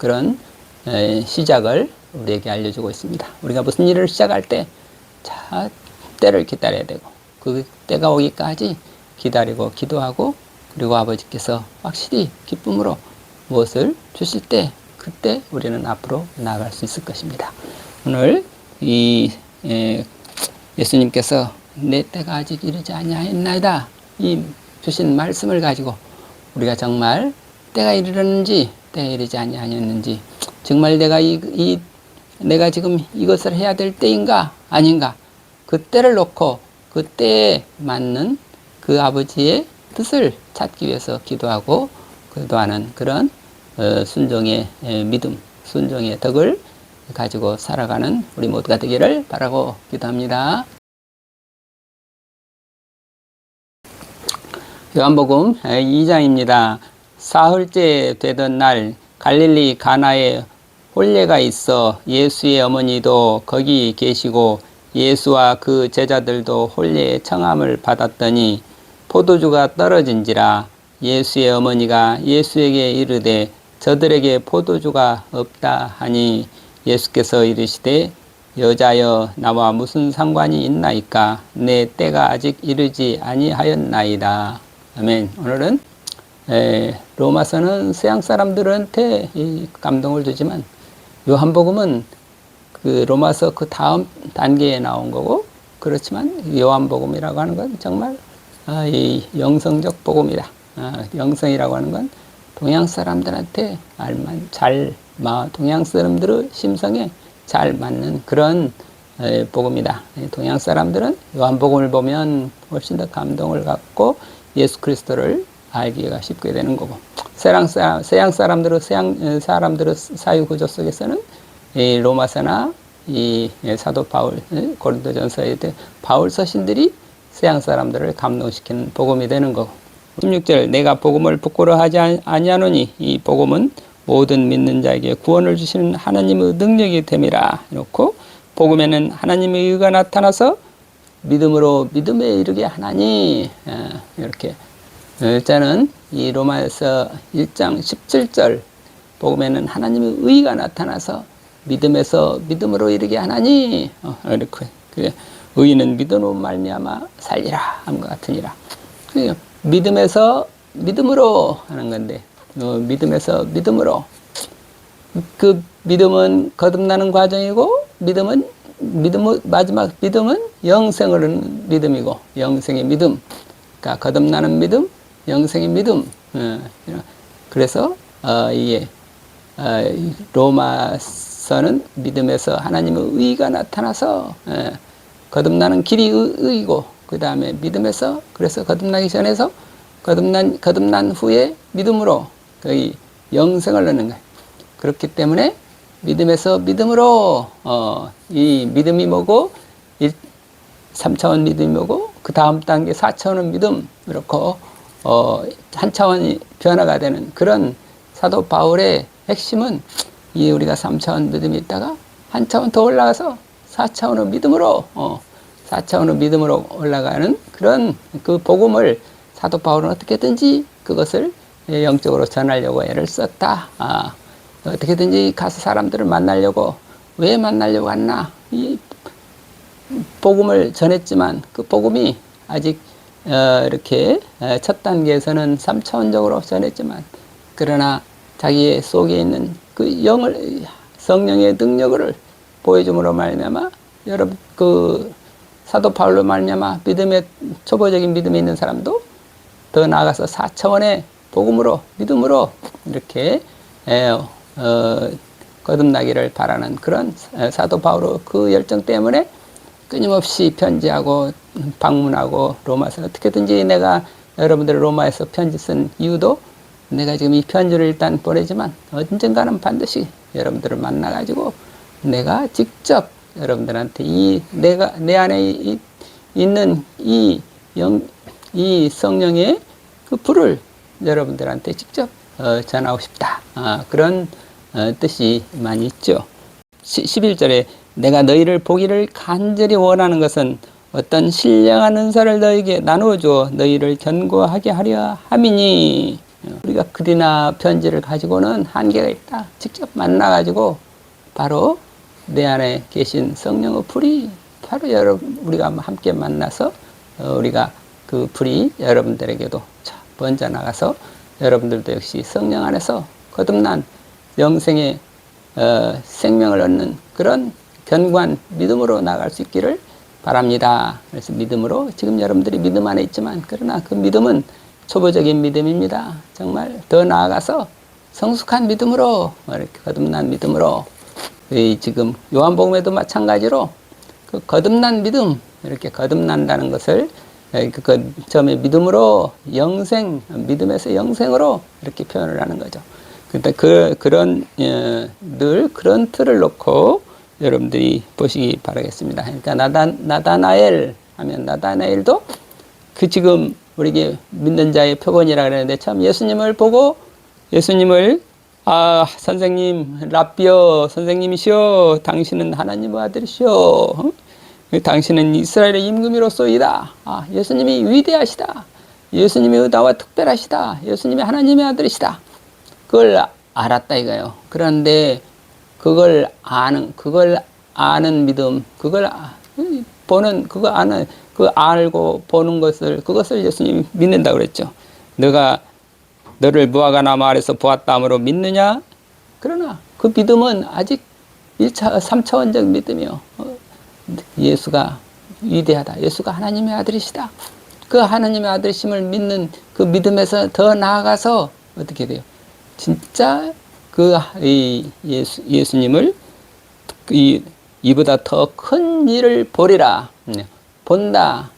그런 시작을 우리에게 알려주고 있습니다. 우리가 무슨 일을 시작할 때 때를 기다려야 되고 그 때가 오기까지 기다리고 기도하고 그리고 아버지께서 확실히 기쁨으로 무엇을 주실 때 그때 우리는 앞으로 나아갈 수 있을 것입니다. 오늘 예수님께서 내 때가 아직 이르지 아니하였나이다 이 주신 말씀을 가지고 우리가 정말 때가 이르렀는지 때가 이르지 아니하였는지 정말 내가 지금 이것을 해야 될 때인가 아닌가 그 때를 놓고 그 때에 맞는 그 아버지의 뜻을 찾기 위해서 기도하고 기도하는 그런 순종의 믿음, 순종의 덕을 가지고 살아가는 우리 모두가 되기를 바라고 기도합니다. 요한복음 2장입니다. 사흘째 되던 날 갈릴리 가나에 혼례가 있어 예수의 어머니도 거기 계시고 예수와 그 제자들도 혼례의 청함을 받았더니 포도주가 떨어진지라 예수의 어머니가 예수에게 이르되 저들에게 포도주가 없다 하니 예수께서 이르시되 여자여 나와 무슨 상관이 있나이까 내 때가 아직 이르지 아니하였나이다. 아멘. 오늘은 로마서는 서양 사람들한테 감동을 주지만 요한복음은 그 로마서 그 다음 단계에 나온 거고 그렇지만 요한복음이라고 하는 건 정말 이 영성적 복음이다. 영성이라고 하는 건 동양 사람들한테 동양 사람들의 심성에 잘 맞는 그런 복음이다. 동양 사람들은 요한복음을 보면 훨씬 더 감동을 갖고 예수 그리스도를 알기가 쉽게 되는 거고 서양 사람들의 사유 구조 속에서는 이 로마서나 이 사도 바울 고린도전서에 바울 서신들이 서양 사람들을 감동시키는 복음이 되는 거고 16절 내가 복음을 부끄러워하지 아니하노니 이 복음은 모든 믿는 자에게 구원을 주시는 하나님의 능력이 됨이라 이렇고 복음에는 하나님의 의가 나타나서 믿음으로 믿음에 이르게 하나니 이렇게 일단은 이 로마에서 1장 17절 복음에는 하나님의 의가 나타나서 믿음에서 믿음으로 이르게 하나니 이렇게 의인은 믿음으로 말미암아 살리라 함과 같으니라. 믿음에서 믿음으로 하는 건데 믿음에서 믿음으로 그 믿음은 거듭나는 과정이고 마지막 믿음은 영생을 얻는 믿음이고 영생의 믿음 그러니까 거듭나는 믿음 영생의 믿음 그래서 이게 로마서는 믿음에서 하나님의 의가 나타나서 거듭나는 길이 의이고 그 다음에 믿음에서 그래서 거듭나기 전에서 거듭난 후에 믿음으로 거의 영생을 얻는 거예요. 그렇기 때문에 믿음에서 믿음으로 이 믿음이 뭐고 3차원 믿음이 뭐고 그 다음 단계 4차원 믿음 이렇게 한 차원이 변화가 되는 그런 사도 바울의 핵심은 이 우리가 3차원 믿음이 있다가 한 차원 더 올라가서 4차원의 믿음으로 4차원의 믿음으로 올라가는 그런 그 복음을 사도 바울은 어떻게든지 그것을 영적으로 전하려고 애를 썼다. 어떻게든지 가서 사람들을 만나려고 왜 만나려고 왔나? 이 복음을 전했지만 그 복음이 아직 이렇게 첫 단계에서는 3차원적으로 전했지만 그러나 자기의 속에 있는 그 성령의 능력을 보여줌으로 말미암아 여러분 그 사도 바울로 말미암아 초보적인 믿음에 있는 사람도 더 나아가서 4차원의 복음으로 믿음으로 이렇게 거듭나기를 바라는 그런 사도 바울의 그 열정 때문에 끊임없이 편지하고 방문하고 로마서 어떻게든지 내가 여러분들 로마에서 편지 쓴 이유도 내가 지금 이 편지를 일단 보내지만 언젠가는 반드시 여러분들을 만나가지고 내가 직접 여러분들한테 내 안에 있는 이 성령의 그 불을 여러분들한테 직접 전하고 싶다. 그런 뜻이 많이 있죠. 11절에 내가 너희를 보기를 간절히 원하는 것은 어떤 신령한 은사를 너희에게 나누어 주어 너희를 견고하게 하려 함이니 우리가 글이나 편지를 가지고는 한계가 있다. 직접 만나가지고 바로 내 안에 계신 성령의 불이 바로 우리가 함께 만나서 우리가 그 불이 여러분들에게도 번져 나가서 여러분들도 역시 성령 안에서 거듭난 영생의 생명을 얻는 그런 견고한 믿음으로 나갈 수 있기를 바랍니다. 그래서 믿음으로 지금 여러분들이 믿음 안에 있지만 그러나 그 믿음은 초보적인 믿음입니다. 정말 더 나아가서 성숙한 믿음으로 이렇게 거듭난 믿음으로 지금 요한복음에도 마찬가지로 그 거듭난 믿음 이렇게 거듭난다는 것을 그 처음에 믿음으로 영생 믿음에서 영생으로 이렇게 표현을 하는 거죠. 그런데 그런 늘 그런 틀을 놓고 여러분들이 보시기 바라겠습니다. 그러니까 나다나엘 하면 나다나엘도 그 지금 우리에게 믿는 자의 표본이라 그러는데 참 예수님을 보고 예수님을 선생님 라비어 선생님이시여 당신은 하나님의 아들이시여 당신은 이스라엘의 임금이로소이다. 예수님이 위대하시다. 예수님이 나와 특별하시다. 예수님이 하나님의 아들이시다. 그걸 알았다 이거예요. 그런데 그걸 아는 믿음, 그걸 보는, 그 알고 보는 그것을 예수님이 믿는다고 그랬죠. 너를 무화과나 마을에서 보았다 함으로 믿느냐? 그러나 그 믿음은 아직 1차, 3차원적 믿음이요. 예수가 위대하다. 예수가 하나님의 아들이시다. 그 하나님의 아들이심을 믿는 그 믿음에서 더 나아가서 어떻게 돼요? 진짜 예수님을 이보다 더 큰 일을 보리라. 본다.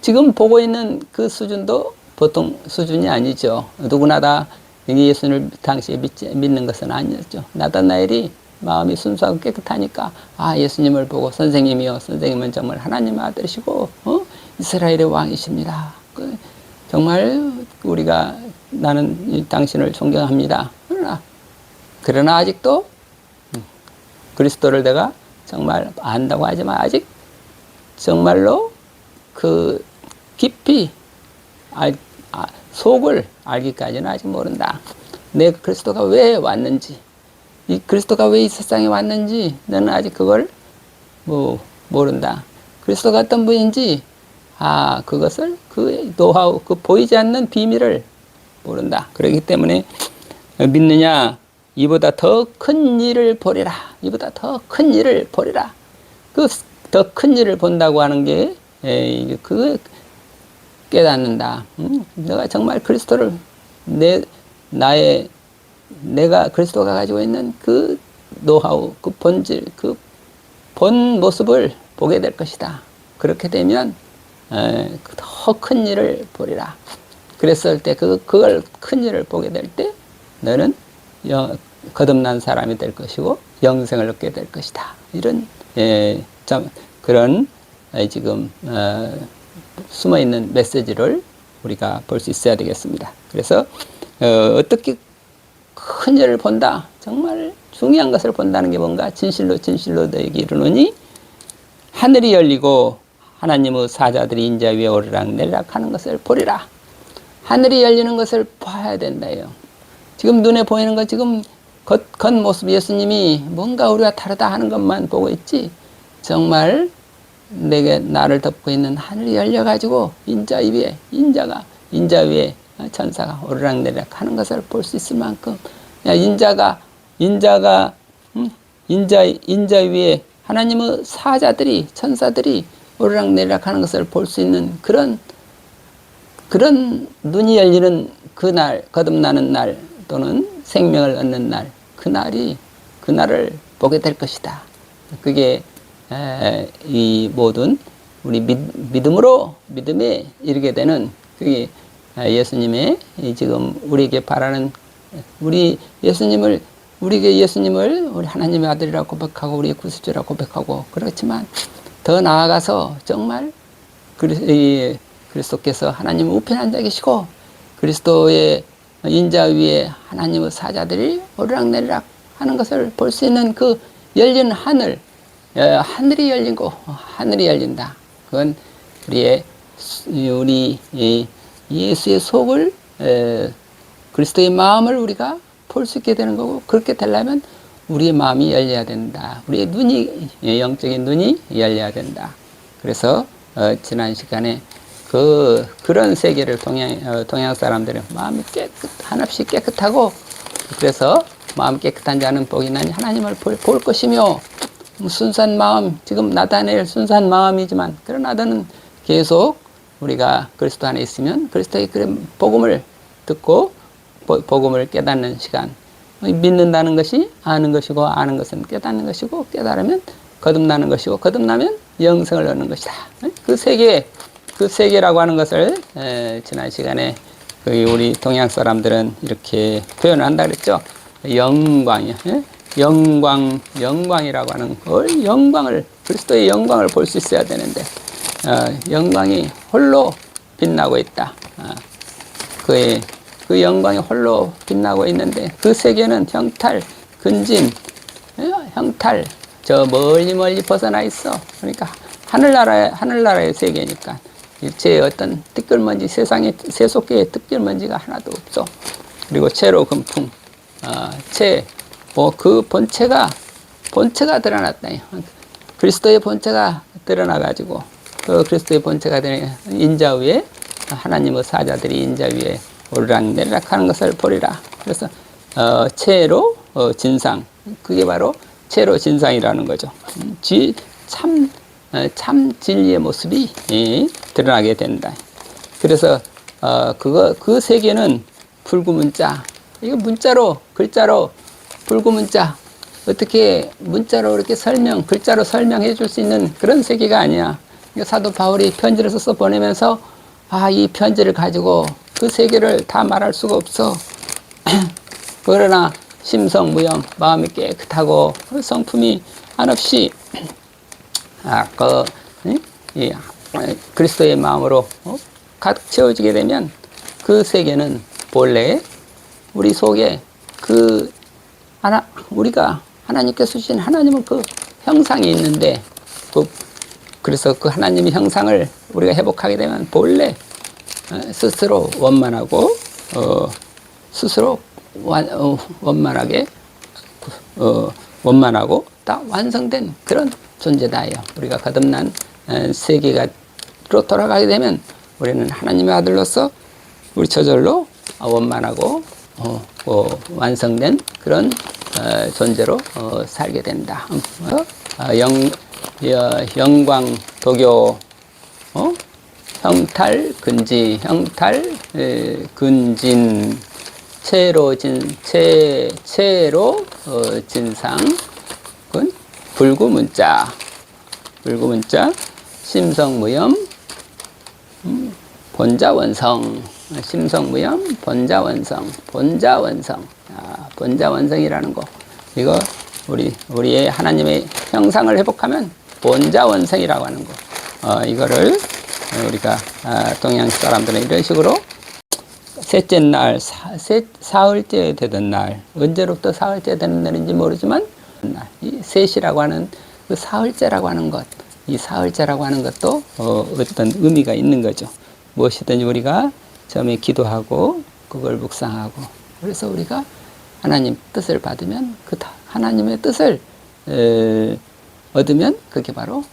지금 보고 있는 그 수준도 보통 수준이 아니죠. 누구나 다 예수님을 당시에 믿는 것은 아니었죠. 나다나엘이 마음이 순수하고 깨끗하니까 예수님을 보고 선생님이요. 선생님은 정말 하나님의 아들이시고 이스라엘의 왕이십니다. 정말 나는 당신을 존경합니다. 그러나 아직도 그리스도를 내가 정말 안다고 하지만 아직 정말로 그 깊이 속을 알기까지는 아직 모른다. 내 그리스도가 왜 왔는지, 이 그리스도가 왜 이 세상에 왔는지 너는 아직 그걸 모른다. 그리스도가 어떤 분인지 그것을 그 노하우, 그 보이지 않는 비밀을 모른다. 그렇기 때문에 믿느냐? 이보다 더 큰 일을 보리라. 이보다 더 큰 일을 보리라. 그 더 큰 일을 본다고 하는 게 그 깨닫는다. 내가 정말 그리스도를 내가 그리스도가 가지고 있는 그 노하우, 그 본질, 그 본 모습을 보게 될 것이다. 그렇게 되면 더 큰 일을 보리라. 그랬을 때 그걸 큰 일을 보게 될 때 너는 거듭난 사람이 될 것이고 영생을 얻게 될 것이다. 이런 그런 지금 숨어 있는 메시지를 우리가 볼 수 있어야 되겠습니다. 그래서 어떻게 큰 일을 본다. 정말 중요한 것을 본다는 게 뭔가 진실로 너에게 이르노니 하늘이 열리고 하나님의 사자들이 인자 위에 오르락내리락 하는 것을 보리라. 하늘이 열리는 것을 봐야 된다요. 지금 눈에 보이는 것 지금 겉모습 예수님이 뭔가 우리가 다르다 하는 것만 보고 있지 정말 나를 덮고 있는 하늘이 열려가지고 인자 위에 천사가 오르락내리락 하는 것을 볼 수 있을 만큼 인자 위에 하나님의 사자들이 천사들이 오르락내리락 하는 것을 볼 수 있는 그런 눈이 열리는 그날, 거듭나는 날 또는 생명을 얻는 날, 그날을 보게 될 것이다. 그게 이 모든 우리 믿음에 이르게 되는 그게 예수님의 지금 우리에게 바라는 우리에게 예수님을 우리 하나님의 아들이라고 고백하고 우리의 구세주라고 고백하고 그렇지만 더 나아가서 정말 그리스도께서 하나님의 우편한 자 계시고 그리스도의 인자 위에 하나님의 사자들이 오르락내리락 하는 것을 볼 수 있는 그 열린 하늘이 열리고 하늘이 열린다. 그건 우리 예수의 속을 그리스도의 마음을 우리가 볼 수 있게 되는 거고, 그렇게 되려면 우리의 마음이 열려야 된다. 우리의 눈이, 영적인 눈이 열려야 된다. 그래서 지난 시간에 그런 세계를 동양 사람들의 마음이 한없이 깨끗하고, 그래서 마음 깨끗한 자는 복이 나니 하나님을 볼 것이며, 순수한 마음, 지금 나타낼 순수한 마음이지만, 그러나 너는 계속 우리가 그리스도 안에 있으면 그리스도의 복음을 듣고 복음을 깨닫는 시간, 믿는다는 것이 아는 것이고, 아는 것은 깨닫는 것이고, 깨달으면 거듭나는 것이고, 거듭나면 영생을 얻는 것이다. 그 세계라고 하는 것을 지난 시간에 우리 동양 사람들은 이렇게 표현을 한다 그랬죠. 영광이요. 영광이라고 하는 걸, 그리스도의 영광을 볼 수 있어야 되는데, 영광이 홀로 빛나고 있다. 그 영광이 홀로 빛나고 있는데, 그 세계는 형탈, 근진, 형탈, 저 멀리 벗어나 있어. 그러니까 하늘나라의 세계니까 일체의 어떤 티끌먼지, 세상에 세속계의 티끌먼지가 하나도 없어. 그리고 채로 금풍, 그 본체가 드러났다. 그리스도의 본체가 드러나가지고, 그 그리스도의 본체가 되는 인자 위에, 하나님의 사자들이 인자 위에 오르락내리락 하는 것을 보리라. 그래서 채로 진상, 그게 바로 채로 진상이라는 거죠. 참 진리의 모습이 드러나게 된다. 그래서 그 세계는 불구문자, 이거 글자로 불구문자, 어떻게 문자로 이렇게 글자로 설명해 줄 수 있는 그런 세계가 아니야. 사도 바울이 편지를 써서 보내면서, 이 편지를 가지고 그 세계를 다 말할 수가 없어. 그러나 심성무염, 마음이 깨끗하고 성품이 한없이 그리스도의 마음으로 가득 채워지게 되면, 그 세계는 본래 우리 속에 우리가 하나님께서 주신 하나님은 그 형상이 있는데, 그래서 그 하나님의 형상을 우리가 회복하게 되면 본래 스스로 원만하고, 스스로 원만하고 다 완성된 그런 존재다요. 우리가 거듭난 세계로 돌아가게 되면 우리는 하나님의 아들로서 우리 저절로 원만하고 완성된 그런 존재로 살게 된다. 영광 도교, 형탈 근지, 근진, 채로 진상, 불구문자, 심성무염, 본자원성, 심성무염, 본자원성, 본자원성이라는 거, 이거 우리의 하나님의 형상을 회복하면 본자원성이라고 하는 거, 이거를 우리가 동양 사람들은 이런 식으로 셋째 날, 사흘째 되던 날, 언제로부터 사흘째 되는 날인지 모르지만, 이 셋이라고 하는 그 사흘째라고 하는 것, 이 사흘째라고 하는 것도 어떤 의미가 있는 거죠. 무엇이든지 우리가 처음에 기도하고 그걸 묵상하고, 그래서 우리가 하나님 뜻을 받으면 그 하나님의 뜻을 얻으면 그게 바로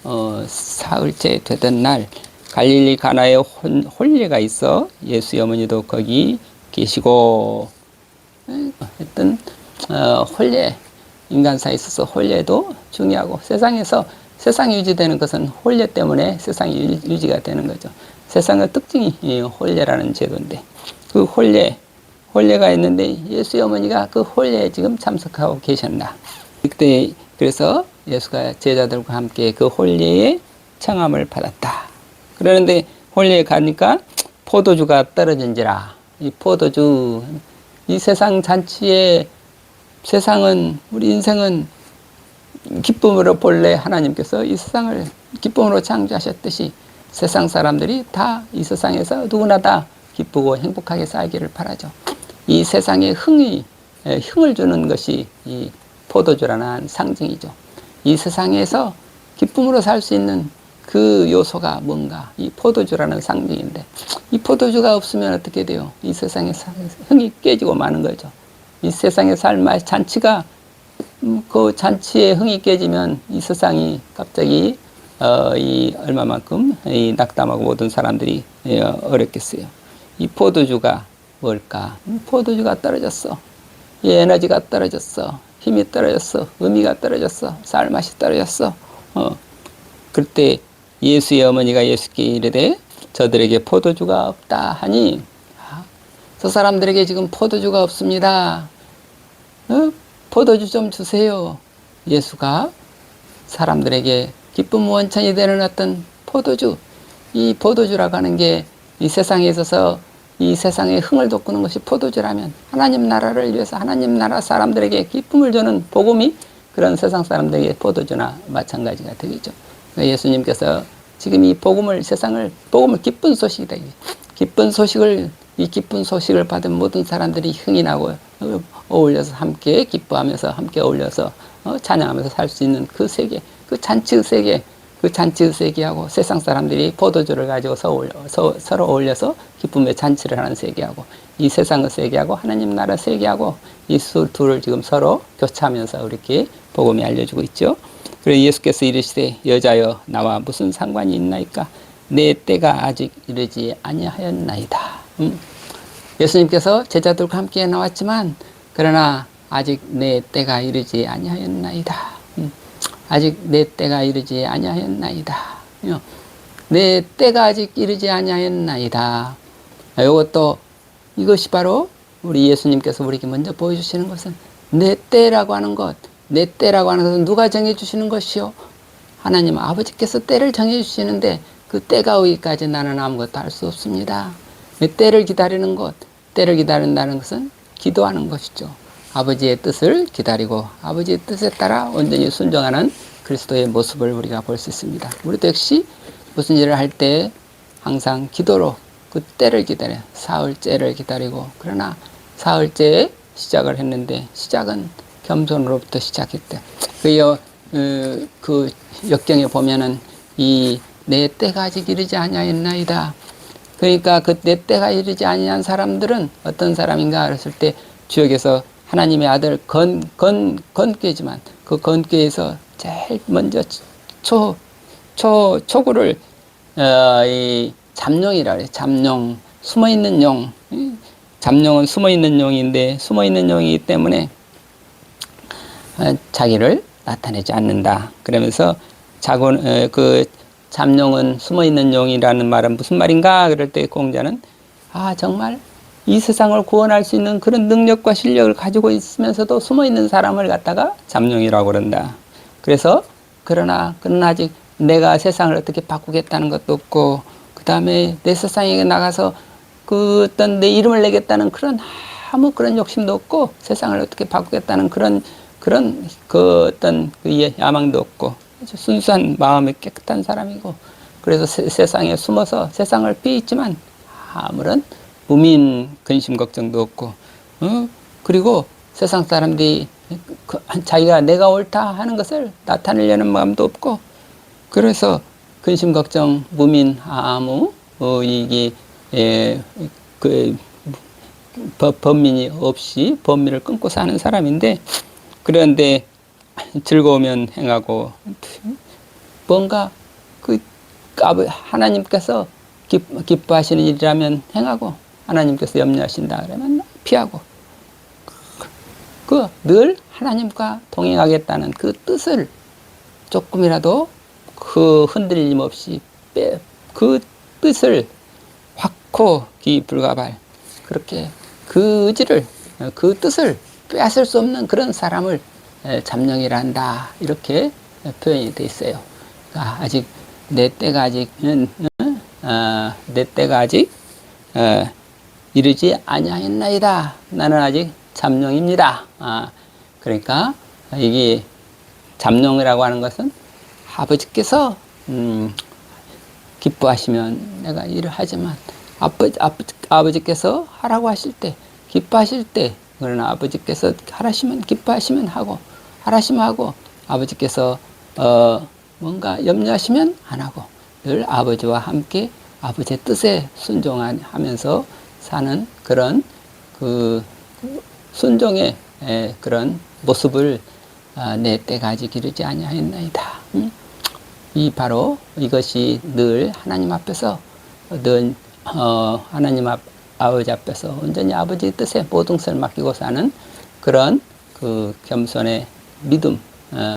사흘째 되던 날, 갈릴리 가나에 혼례가 있어 예수의 어머니도 거기 계시고, 했던 혼례, 인간사에 있어서 혼례도 중요하고, 세상이 유지되는 것은 혼례 때문에 세상이 유지가 되는 거죠. 세상의 특징이 혼례라는 제도인데, 그 혼례가 있는데 예수의 어머니가 그 혼례에 지금 참석하고 계셨나. 그때 그래서 예수가 제자들과 함께 그 혼례에 청함을 받았다. 그러는데 혼례에 가니까 포도주가 떨어진지라. 이 포도주, 이 세상 잔치에, 우리 인생은 기쁨으로 본래 하나님께서 이 세상을 기쁨으로 창조하셨듯이 세상 사람들이 다 이 세상에서 누구나 다 기쁘고 행복하게 살기를 바라죠. 이 세상에 흥을 주는 것이 이 포도주라는 상징이죠. 이 세상에서 기쁨으로 살 수 있는 그 요소가 뭔가 이 포도주라는 상징인데 이 포도주가 없으면 어떻게 돼요? 이 세상의 흥이 깨지고 마는 거죠. 이 세상의 삶의 잔치가 그 잔치의 흥이 깨지면 이 세상이 갑자기 이 얼마만큼 이 낙담하고 모든 사람들이 어렵겠어요. 이 포도주가 뭘까? 포도주가 떨어졌어. 이 에너지가 떨어졌어. 힘이 떨어졌어. 의미가 떨어졌어. 쌀맛이 떨어졌어. 그때 예수의 어머니가 예수께 이르되 저들에게 포도주가 없다 하니 저 사람들에게 지금 포도주가 없습니다. 포도주 좀 주세요. 예수가 사람들에게 기쁨 원천이 되는 어떤 포도주, 이 포도주라고 하는 게 이 세상에 있어서 이 세상의 흥을 돋구는 것이 포도주라면 하나님 나라를 위해서 하나님 나라 사람들에게 기쁨을 주는 복음이 그런 세상 사람들에게 포도주나 마찬가지가 되겠죠. 예수님께서 지금 이 복음을 복음을 기쁜 소식이다. 기쁜 소식을 받은 모든 사람들이 흥이 나고 어울려서 함께 기뻐하면서 함께 어울려서 찬양하면서 살 수 있는 그 세계, 그 잔치의 세계, 그 잔치의 세계하고 세상 사람들이 포도주를 가지고 서로 어울려서 기쁨의 잔치를 하는 세계하고 이 세상의 세계하고 하나님 나라 세계하고 이 둘을 지금 서로 교차하면서 이렇게 복음이 알려주고 있죠. 그래서 예수께서 이르시되 여자여 나와 무슨 상관이 있나이까 내 때가 아직 이르지 아니하였나이다. 예수님께서 제자들과 함께 나왔지만 그러나 아직 내 때가 이르지 아니하였나이다. 아직 내 때가 이르지 아니하였나이다. 내 때가 아직 이르지 아니하였나이다. 이것이 바로 우리 예수님께서 우리에게 먼저 보여주시는 것은 내 때라고 하는 것, 내 때라고 하는 것은 누가 정해주시는 것이요? 하나님 아버지께서 때를 정해주시는데 그 때가 오기까지 나는 아무것도 할 수 없습니다. 때를 기다리는 것, 때를 기다린다는 것은 기도하는 것이죠. 아버지의 뜻을 기다리고 아버지의 뜻에 따라 온전히 순종하는 그리스도의 모습을 우리가 볼 수 있습니다. 우리도 역시 무슨 일을 할 때 항상 기도로 그 때를 기다려 사흘째를 기다리고 그러나 사흘째에 시작을 했는데 시작은 겸손으로부터 시작했대. 그 역경에 보면은 이 내 때가 아직 이르지 아니하였나이다. 그러니까 그 내 때가 이르지 아니한 사람들은 어떤 사람인가 그랬을 때 주역에서 하나님의 아들 건꾀지만 그 건꾀에서 제일 먼저 초구를 이 잠룡이라 그래. 잠룡 숨어있는 용. 잠룡은 숨어있는 용인데 숨어있는 용이기 때문에 자기를 나타내지 않는다. 그러면서 그 잠룡은 숨어있는 용이라는 말은 무슨 말인가? 그럴 때 공자는 정말 이 세상을 구원할 수 있는 그런 능력과 실력을 가지고 있으면서도 숨어있는 사람을 갖다가 잠룡이라고 그런다. 그래서 그러나 아직 내가 세상을 어떻게 바꾸겠다는 것도 없고 그 다음에 내 세상에 나가서 그 어떤 내 이름을 내겠다는 아무 그런 욕심도 없고 세상을 어떻게 바꾸겠다는 그런 그 어떤 그 야망도 없고 아주 순수한 마음이 깨끗한 사람이고 그래서 세상에 숨어서 세상을 피했지만 아무런 무민 근심 걱정도 없고 그리고 세상 사람들이 자기가 내가 옳다 하는 것을 나타내려는 마음도 없고 그래서 근심 걱정 무민 아무 이게 범민이 없이 범민을 끊고 사는 사람인데 그런데 즐거우면 행하고 뭔가 하나님께서 기뻐하시는 일이라면 행하고 하나님께서 염려하신다 그러면 피하고 늘 하나님과 동행하겠다는 그 뜻을 조금이라도 그 흔들림 없이 그 뜻을 확고 기불가발 그렇게 그 의지를 그 뜻을 빼앗을 수 없는 그런 사람을 잠룡이라 한다 이렇게 표현이 돼 있어요. 아직 내 때가 아직 이르지 아니하였나이다. 나는 아직 잠룡입니다. 그러니까 이게 잠룡이라고 하는 것은 아버지께서 기뻐하시면 내가 일을 하지만 아버지께서 하라고 하실 때 기뻐하실 때 그러나 아버지께서 하라시면 기뻐하시면 하고 하라시면 하고 아버지께서 뭔가 염려하시면 안 하고 늘 아버지와 함께 아버지의 뜻에 순종하면서 사는 그런 그 순종의 그런 모습을 내 때까지 기르지 아니하였나이다. 이 바로 이것이 늘 하나님 앞에서 늘 하나님 아버지 앞에서 온전히 아버지의 뜻에 모든 것을 맡기고 사는 그런 그 겸손의 믿음,